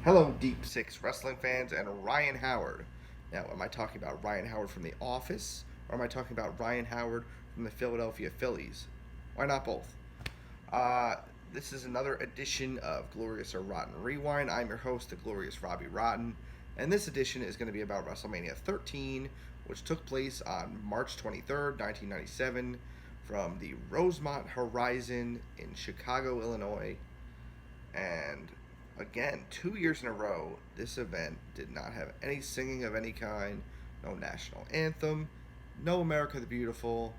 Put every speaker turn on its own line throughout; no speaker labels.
Hello, Deep Six wrestling fans and Ryan Howard. Now, am I talking about Ryan Howard from The Office, or am I talking about Ryan Howard from the Philadelphia Phillies? Why not both? Uh, this is another edition of Glorious or Rotten Rewind. I'm your host, the Glorious Robbie Rotten, and this edition is going to be about WrestleMania 13, which took place on March 23rd, 1997, from the Rosemont Horizon in Chicago, Illinois. And again, 2 years in a row, this event did not have any singing of any kind, no national anthem, no America the Beautiful,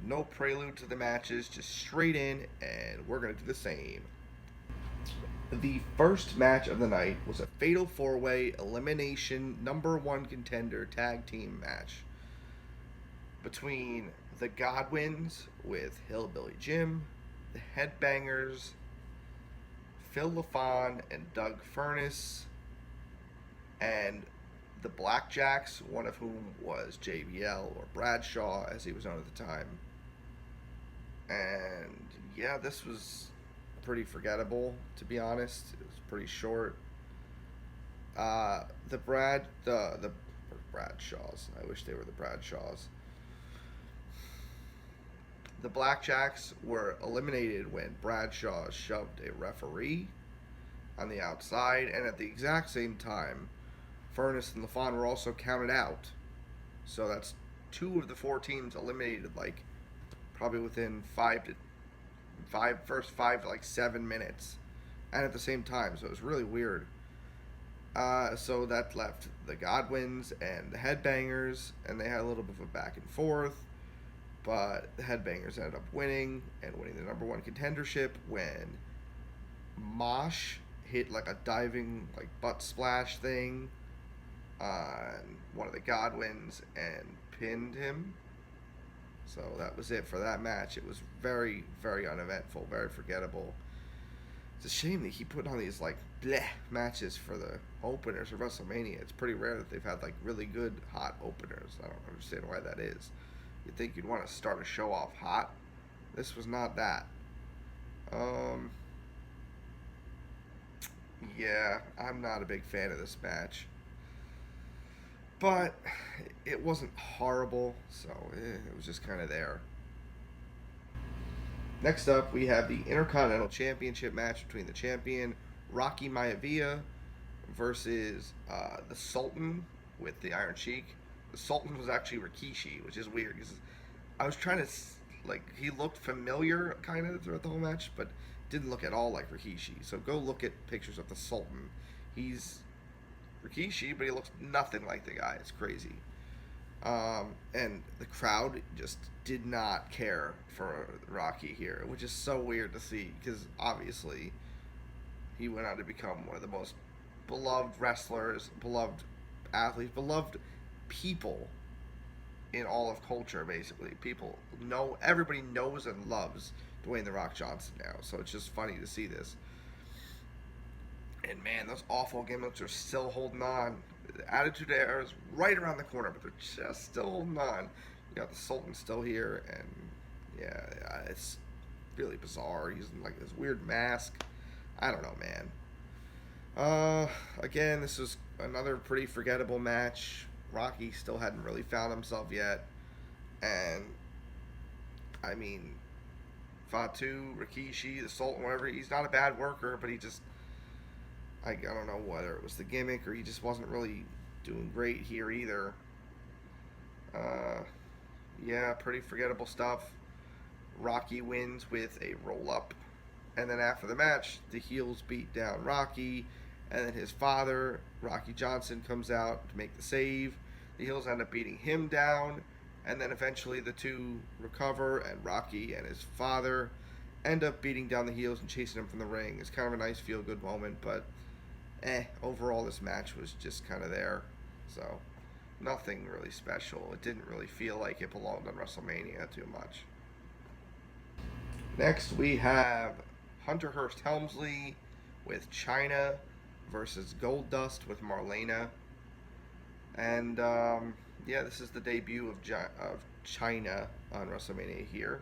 no prelude to the matches, just straight in, and we're going to do the same. The first match of the night was a fatal four way elimination number one contender tag team match between the Godwins with Hillbilly Jim, the Headbangers, Phil LaFon and Doug Furnace, and the Blackjacks, one of whom was JBL or Bradshaw as he was known at the time. And yeah, this was pretty forgettable, to be honest. It was pretty short. The Bradshaws. I wish they were the Bradshaws. The Blackjacks were eliminated when Bradshaw shoved a referee on the outside, and at the exact same time, Furnace and LaFon were also counted out. So that's two of the four teams eliminated, like probably within first 5 to like 7 minutes, and at the same time. So it was really weird. So that left the Godwins and the Headbangers, and they had a little bit of a back and forth. But the Headbangers ended up winning and winning the number one contendership when Mosh hit like a diving like butt splash thing on one of the Godwins and pinned him. So that was it for that match. It was very, very uneventful, very forgettable. It's a shame they keep putting on these like bleh matches for the openers of WrestleMania. It's pretty rare that they've had like really good hot openers. I don't understand why that is. You'd think you'd want to start a show off hot. This was not that. Yeah, I'm not a big fan of this match. But it wasn't horrible, so it was just kind of there. Next up, we have the Intercontinental Championship match between the champion Rocky Maivia versus the Sultan with the Iron Sheik. The Sultan was actually Rikishi, which is weird because I was trying to like he looked familiar kind of throughout the whole match, but didn't look at all like Rikishi. So go look at pictures of the Sultan. He's Rikishi, but he looks nothing like the guy. It's crazy. And the crowd just did not care for Rocky here, which is so weird to see because obviously he went on to become one of the most beloved wrestlers, beloved athletes, beloved people in all of culture. Basically, people know, everybody knows and loves Dwayne the Rock Johnson now. So it's just funny to see this. And man, those awful gimmicks are still holding on. The Attitude Era is right around the corner, but they're just still holding on. You got the Sultan still here, and yeah, it's really bizarre. Using like this weird mask. I don't know, man. Again, this was another pretty forgettable match. Rocky still hadn't really found himself yet, and I mean, Fatu, Rikishi, the Sultan, whatever. He's not a bad worker, but he just I don't know whether it was the gimmick or he just wasn't really doing great here either. Uh, yeah, pretty forgettable stuff. Rocky wins with a roll up. And then after the match, the heels beat down Rocky. And then his father, Rocky Johnson, comes out to make the save. The heels end up beating him down. And then eventually the two recover, and Rocky and his father end up beating down the heels and chasing him from the ring. It's kind of a nice feel good moment, but overall this match was just kind of there. So nothing really special. It didn't really feel like it belonged on WrestleMania too much. Next we have Hunter Hearst Helmsley with China versus Goldust with Marlena. And yeah, this is the debut of China on WrestleMania here.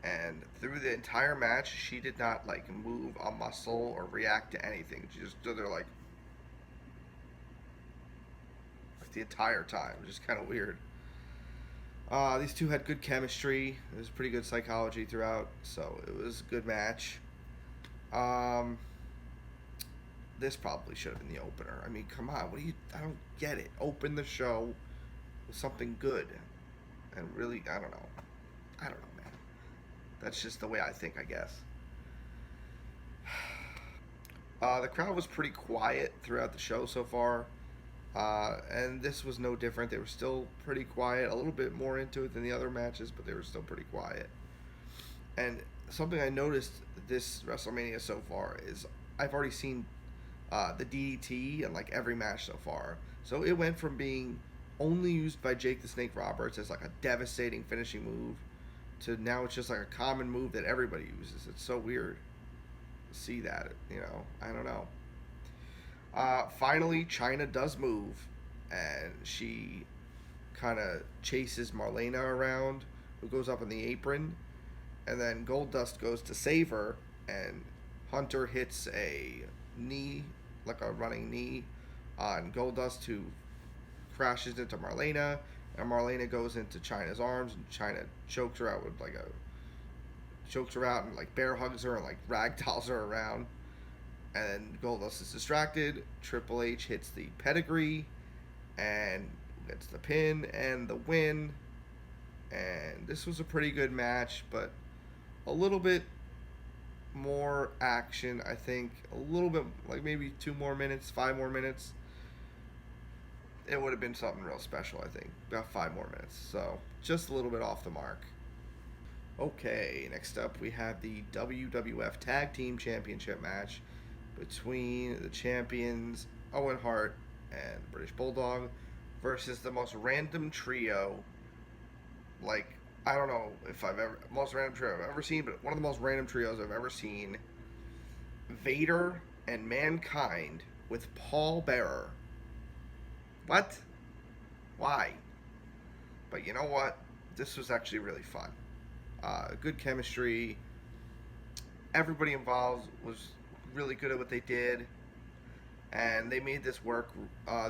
And through the entire match, she did not like move a muscle or react to anything. She just stood there like the entire time. It was just kind of weird. These two had good chemistry. It was pretty good psychology throughout, so it was a good match. Um, this probably should have been the opener. I mean, come on, what do you? I don't get it. Open the show with something good, and really, I don't know. I don't know, man. That's just the way I think, I guess. The crowd was pretty quiet throughout the show so far. And this was no different. They were still pretty quiet, a little bit more into it than the other matches, but they were still pretty quiet. And something I noticed this WrestleMania so far is I've already seen the DDT in like every match so far. So it went from being only used by Jake the Snake Roberts as like a devastating finishing move to now it's just like a common move that everybody uses. It's so weird to see that, I don't know. Finally, China does move, and she kind of chases Marlena around, who goes up on the apron, and then Goldust goes to save her, and Hunter hits a knee, like a running knee, on Goldust, who crashes into Marlena, and Marlena goes into China's arms, and China chokes her out with chokes her out and like bear hugs her and like ragdolls her around. And Goldust is distracted. Triple H hits the pedigree and gets the pin and the win. And this was a pretty good match, but a little bit more action, I think. A little bit, like maybe 2 more minutes, 5 more minutes. It would have been something real special, I think. About 5 more minutes. So, just a little bit off the mark. Okay, next up we have the WWF Tag Team Championship match between the champions Owen Hart and British Bulldog versus the most random trio. Like, I don't know if most random trio I've ever seen, but one of the most random trios I've ever seen. Vader and Mankind with Paul Bearer. What? Why? But you know what? This was actually really fun. Good chemistry. Everybody involved was really good at what they did, and they made this work.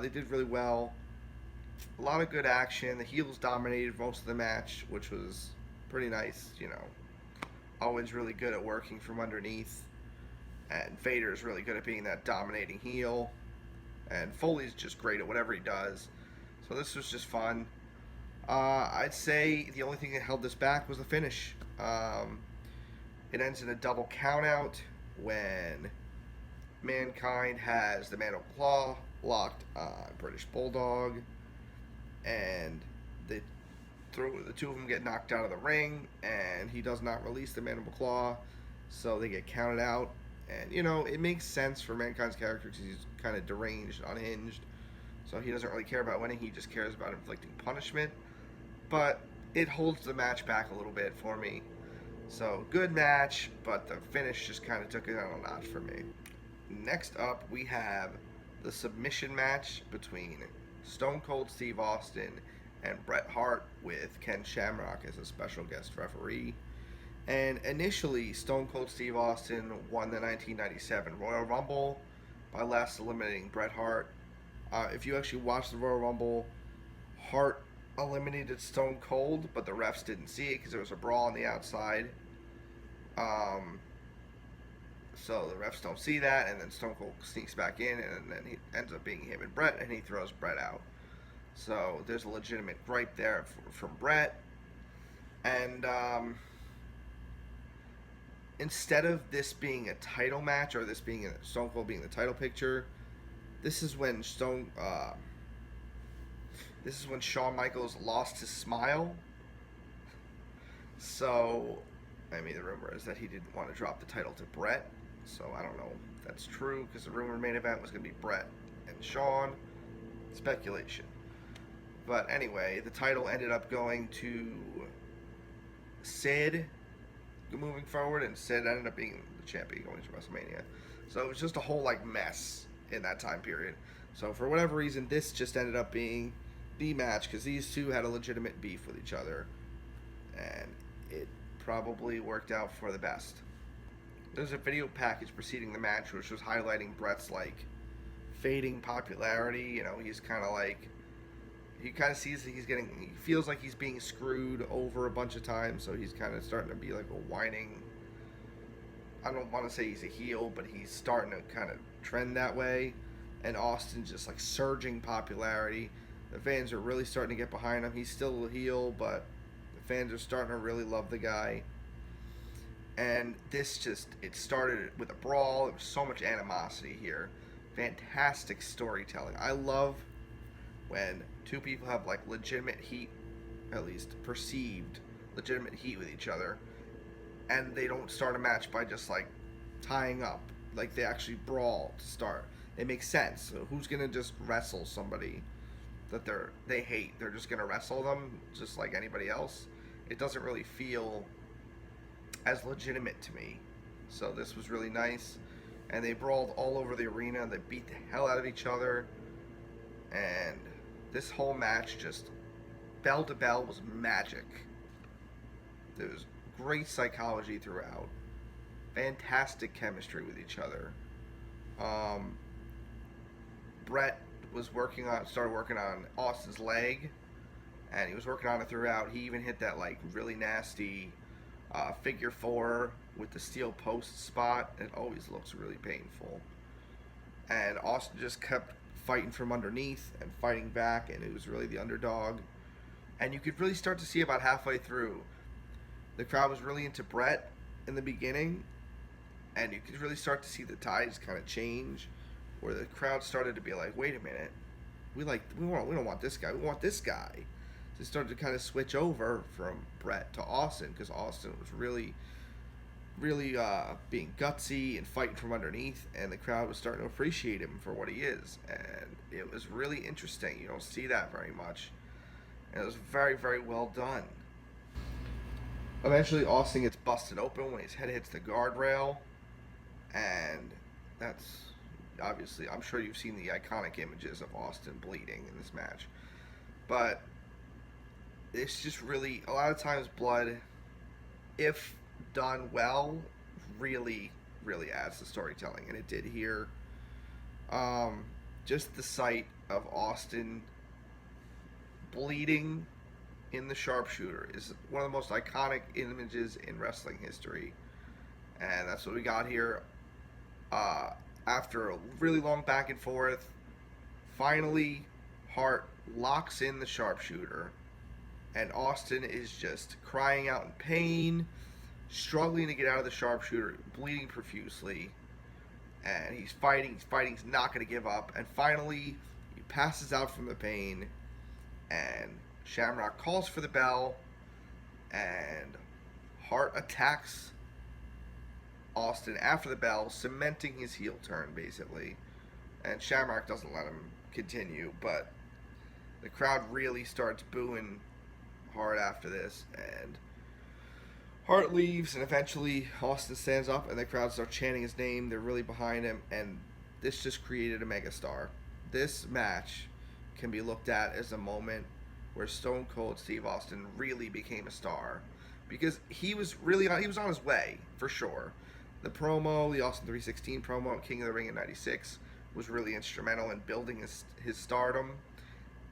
They did really well. A lot of good action. The heels dominated most of the match, which was pretty nice. Owen's really good at working from underneath, and Vader's really good at being that dominating heel, and Foley's just great at whatever he does. So this was just fun. I'd say the only thing that held this back was the finish. It ends in a double countout when Mankind has the Mandible Claw locked on British Bulldog, and the two of them get knocked out of the ring, and he does not release the Mandible Claw, so they get counted out. And it makes sense for Mankind's character because he's kind of deranged, unhinged, so he doesn't really care about winning. He just cares about inflicting punishment. But it holds the match back a little bit for me. So, good match, but the finish just kind of took it down a notch for me. Next up, we have the submission match between Stone Cold Steve Austin and Bret Hart with Ken Shamrock as a special guest referee. And initially, Stone Cold Steve Austin won the 1997 Royal Rumble by last eliminating Bret Hart. If you actually watch the Royal Rumble, Hart eliminated Stone Cold, but the refs didn't see it because there was a brawl on the outside. So the refs don't see that, and then Stone Cold sneaks back in, and then he ends up being him and Bret, and he throws Bret out. So there's a legitimate gripe there from Bret. And instead of this being a title match, or this being Stone Cold being the title picture, this is when Shawn Michaels lost his smile. So, I mean, the rumor is that he didn't want to drop the title to Bret. So, I don't know if that's true, because the rumored main event was going to be Bret and Shawn. Speculation. But anyway, the title ended up going to Sid moving forward, and Sid ended up being the champion going to WrestleMania. So, it was just a whole, mess in that time period. So, for whatever reason, this just ended up being the match, because these two had a legitimate beef with each other, and it probably worked out for the best. There's a video package preceding the match which was highlighting Brett's like fading popularity. You know, he's kind of like, he kind of sees that he feels like he's being screwed over a bunch of times, so he's kind of starting to be like a whining, I don't want to say he's a heel, but he's starting to kind of trend that way. And Austin's just like surging popularity. The fans are really starting to get behind him. He's still a heel, but the fans are starting to really love the guy. And this just, it started with a brawl. There was so much animosity here. Fantastic storytelling. I love when two people have like legitimate heat, at least perceived legitimate heat with each other, and they don't start a match by just like tying up. Like they actually brawl to start. It makes sense. So who's gonna just wrestle somebody that they hate? They're just gonna wrestle them just like anybody else. It doesn't really feel as legitimate to me. So this was really nice. And they brawled all over the arena. They beat the hell out of each other. And this whole match, just bell to bell, was magic. There was great psychology throughout. Fantastic chemistry with each other. Brett started working on Austin's leg, and he was working on it throughout. He even hit that like really nasty figure four with the steel post spot. It always looks really painful. And Austin just kept fighting from underneath and fighting back, and it was really the underdog. And you could really start to see about halfway through, the crowd was really into Brett in the beginning, and you could really start to see the tides kind of change, where the crowd started to be like, wait a minute, we don't want this guy, we want this guy. So it started to kind of switch over from Brett to Austin, because Austin was really being gutsy and fighting from underneath, and the crowd was starting to appreciate him for what he is. And it was really interesting. You don't see that very much, and it was very, very well done. Eventually Austin gets busted open when his head hits the guardrail, and that's obviously, I'm sure you've seen the iconic images of Austin bleeding in this match, but it's just really, a lot of times blood, if done well, really adds to storytelling, and it did here. Just the sight of Austin bleeding in the sharpshooter is one of the most iconic images in wrestling history, and that's what we got here. After a really long back and forth, finally Hart locks in the sharpshooter, and Austin is just crying out in pain, struggling to get out of the sharpshooter, bleeding profusely, and he's fighting, he's not going to give up, and finally he passes out from the pain, and Shamrock calls for the bell, and Hart attacks Austin after the bell, cementing his heel turn basically, and Shamrock doesn't let him continue, but the crowd really starts booing Hart after this, and Hart leaves, and eventually Austin stands up, and the crowd starts chanting his name. They're really behind him, and this just created a megastar. This match can be looked at as a moment where Stone Cold Steve Austin really became a star, because he was on his way for sure. The promo, the Austin 316 promo at King of the Ring in '96, was really instrumental in building his stardom,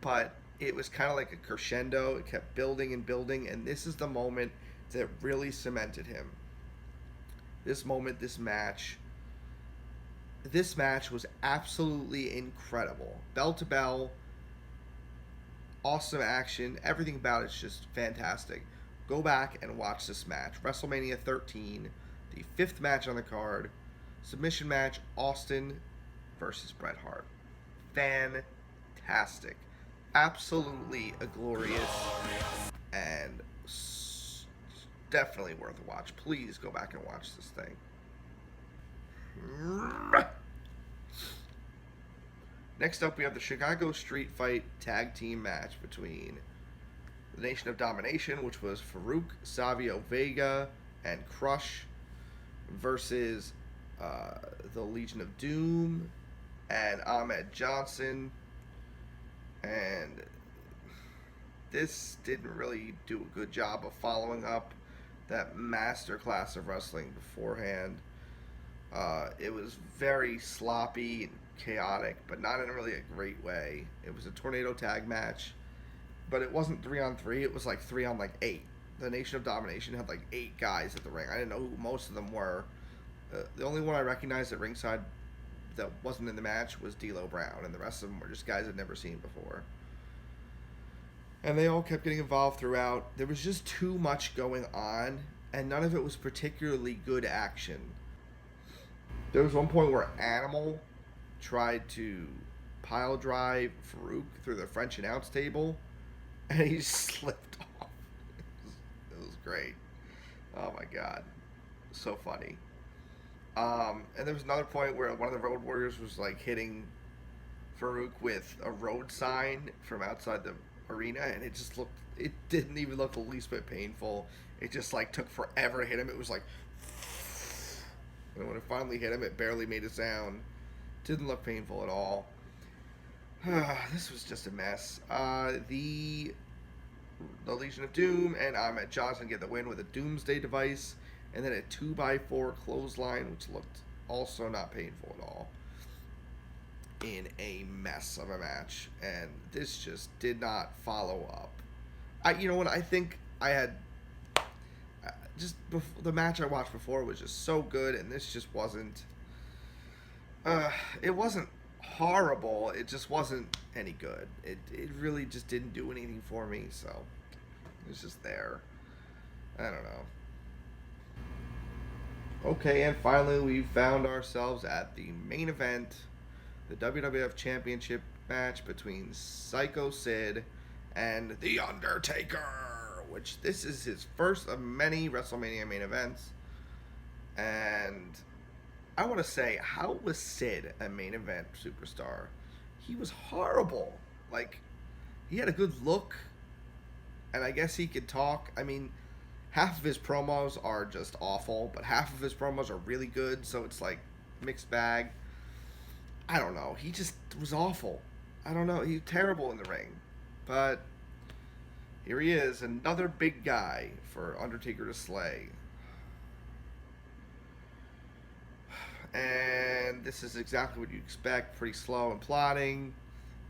but it was kind of like a crescendo. It kept building and building, and this is the moment that really cemented him. This match was absolutely incredible. Bell to bell, awesome action, everything about it's just fantastic. Go back and watch this match. WrestleMania 13, the 5th match on the card, submission match, Austin versus Bret Hart. Fantastic. Absolutely a glorious and definitely worth a watch. Please go back and watch this thing. Next up, we have the Chicago Street Fight Tag Team match between the Nation of Domination, which was Farouk, Savio Vega, and Crush, versus the Legion of Doom and Ahmed Johnson. And this didn't really do a good job of following up that master class of wrestling beforehand. It was very sloppy and chaotic, but not in really a great way. It was a tornado tag match, but it wasn't 3-on-3. It was like 3-on-8. The Nation of Domination had like 8 guys at the ring. I didn't know who most of them were. The only one I recognized at ringside that wasn't in the match was D'Lo Brown, and the rest of them were just guys I'd never seen before. And they all kept getting involved throughout. There was just too much going on, and none of it was particularly good action. There was one point where Animal tried to pile drive Farouk through the French announce table, and he slipped off. It was great. Oh my god. So funny. And there was another point where one of the Road Warriors was like hitting Farouk with a road sign from outside the arena, and it didn't even look the least bit painful. It just like took forever to hit him. It was like, and when it finally hit him, it barely made a sound. Didn't look painful at all. This was just a mess. The Legion of Doom and Ahmed Johnson get the win with a Doomsday device, and then a 2x4 clothesline, which looked also not painful at all, in a mess of a match. And this just did not follow up. You know what? I think I had the match I watched before was just so good, and this just wasn't. It wasn't horrible. It just wasn't any good. It really just didn't do anything for me. So it was just there. I don't know. Okay, and finally we found ourselves at the main event, the WWF Championship match between Psycho Sid and The Undertaker, which this is his first of many WrestleMania main events. And I want to say, how was Sid a main event superstar? He was horrible. Like, he had a good look, and I guess he could talk. I mean, half of his promos are just awful, but half of his promos are really good, so it's like mixed bag. I don't know. He just was awful. I don't know. He's terrible in the ring. But here he is, another big guy for Undertaker to slay. And this is exactly what you expect. Pretty slow and plodding.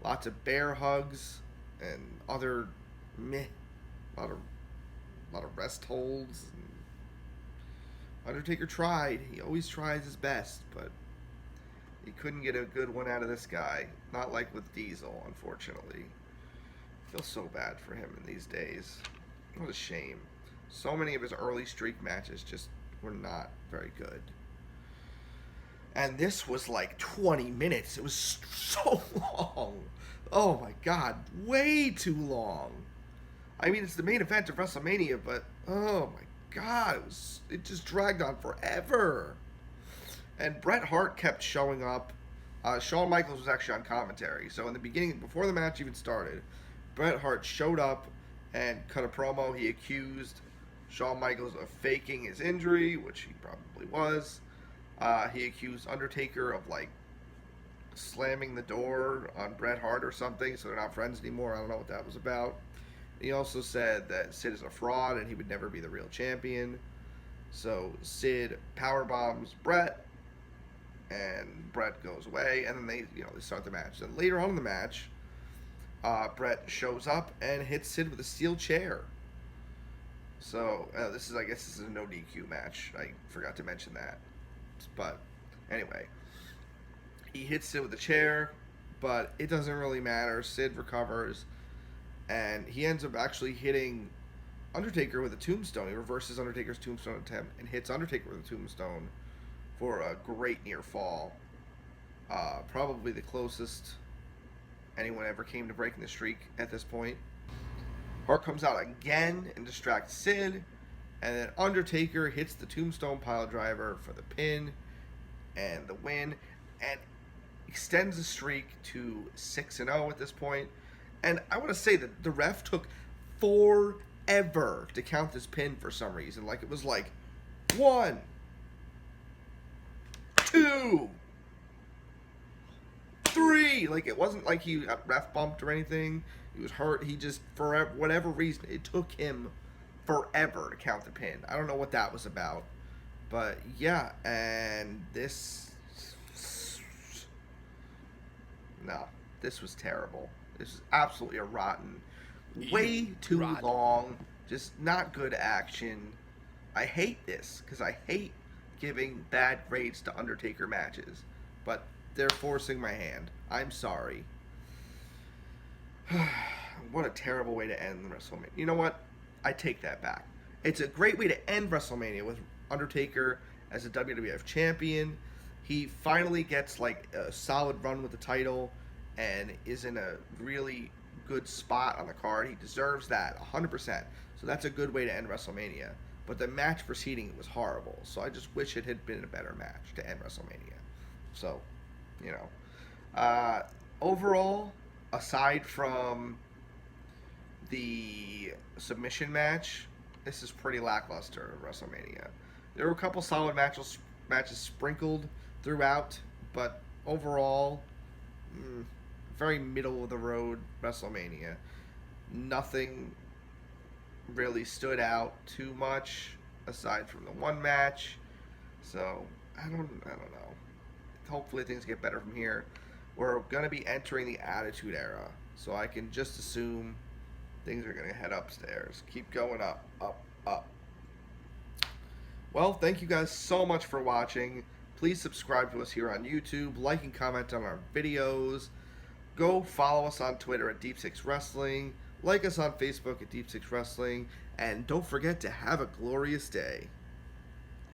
Lots of bear hugs and other meh. A lot of rest holds. Undertaker tried. He always tries his best, but he couldn't get a good one out of this guy. Not like with Diesel, unfortunately. I feel so bad for him in these days. What a shame. So many of his early streak matches just were not very good. And this was like 20 minutes. It was so long. Oh my god, way too long. I mean, it's the main event of WrestleMania, but oh my god, it just dragged on forever. And Bret Hart kept showing up. Shawn Michaels was actually on commentary. So in the beginning, before the match even started, Bret Hart showed up and cut a promo. He accused Shawn Michaels of faking his injury, which he probably was. He accused Undertaker of like slamming the door on Bret Hart or something, so they're not friends anymore. I don't know what that was about. He also said that Sid is a fraud and he would never be the real champion. So Sid powerbombs Bret, and Bret goes away, and then they start the match. Then later on in the match, Bret shows up and hits Sid with a steel chair. So this is a no DQ match. I forgot to mention that. But anyway, he hits Sid with a chair, but it doesn't really matter. Sid recovers, and he ends up actually hitting Undertaker with a tombstone. He reverses Undertaker's tombstone attempt and hits Undertaker with a tombstone for a great near fall. Probably the closest anyone ever came to breaking the streak at this point. Hart comes out again and distracts Sid, and then Undertaker hits the tombstone piledriver for the pin and the win, and extends the streak to 6-0 at this point. And I want to say that the ref took forever to count this pin for some reason. Like, it was like 1, 2, 3. Like, it wasn't like he got ref bumped or anything. He was hurt. He just, for whatever reason, it took him forever to count the pin. I don't know what that was about. But yeah, and this. No, this was terrible. This was absolutely a rotten. Way too long. Just not good action. I hate this because I hate giving bad grades to Undertaker matches. But they're forcing my hand. I'm sorry. What a terrible way to end WrestleMania. You know what? I take that back. It's a great way to end WrestleMania with Undertaker as a WWF champion. He finally gets like a solid run with the title and is in a really good spot on the card. He deserves that 100%. So that's a good way to end WrestleMania. But the match preceding it was horrible. So I just wish it had been a better match to end WrestleMania. So, you know. Overall, aside from the submission match, this is pretty lackluster WrestleMania. There were a couple solid matches sprinkled throughout, but overall, very middle of the road WrestleMania. Nothing really stood out too much aside from the one match. So I don't know. Hopefully things get better from here. We're gonna be entering the Attitude Era, so I can just assume things are gonna head upstairs. Keep going up, up, up. Well, thank you guys so much for watching. Please subscribe to us here on YouTube, like and comment on our videos. Go follow us on Twitter at Deep Six Wrestling. Like us on Facebook at Deep Six Wrestling. And don't forget to have a glorious day.